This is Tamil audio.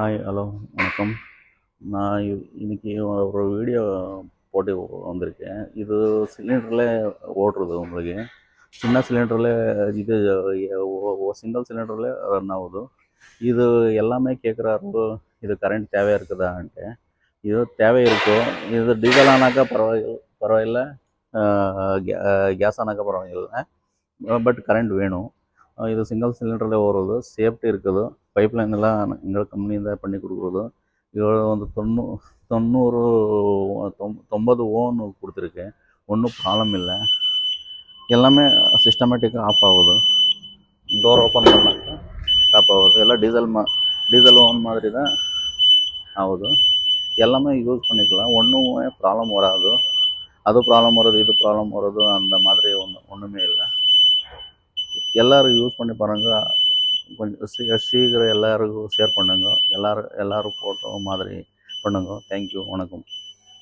ஹாய், ஹலோ, வணக்கம். நான் இன்னைக்கு ஒரு வீடியோ போட்டு வந்திருக்கேன். இது சிலிண்டரில் ஓடுறது உங்களுக்கு. சின்ன சிலிண்டரில் இது சிங்கிள் சிலிண்டரில் ரன் ஆகுது. இது எல்லாமே கேட்குறாரு, இது கரண்ட் தேவையாக இருக்குதான்ட்டு. இது தேவை இருக்கோ, இது டீசல் ஆனாக்கா பரவாயில்ல, கேஸ் ஆனாக்கா பரவாயில்லை, பட் கரண்ட் வேணும். இது சிங்கிள் சிலிண்டரில் ஓடுறது, சேஃப்டி இருக்குது. பைப் லைன் எல்லாம் எங்கள் கம்பெனி தான் பண்ணி கொடுக்குறது. இதோட வந்து 90 90 ஓன்னு கொடுத்துருக்கேன். ஒன்றும் ப்ராப்ளம் இல்லை. எல்லாமே சிஸ்டமேட்டிக்காக ஆஃப் ஆகுது. டோர் ஓப்பன் பண்ணாக்கா ஆஃப் ஆகுது. எல்லாம் டீசல் ஓன் மாதிரி தான் ஆகுது. எல்லாமே யூஸ் பண்ணிக்கலாம், ஒன்றுமே ப்ராப்ளம் வராது. அது ப்ராப்ளம் வருது, இது ப்ராப்ளம் வருது, அந்த மாதிரி ஒன்றுமே இல்லை. எல்லோரும் யூஸ் பண்ணி பாருங்கள். கொஞ்சம் சீக்கிரம் எல்லாருக்கும் ஷேர் பண்ணுங்கள். எல்லோரும் போட்டோ மாதிரி பண்ணுங்க. தேங்க்யூ, வணக்கம்.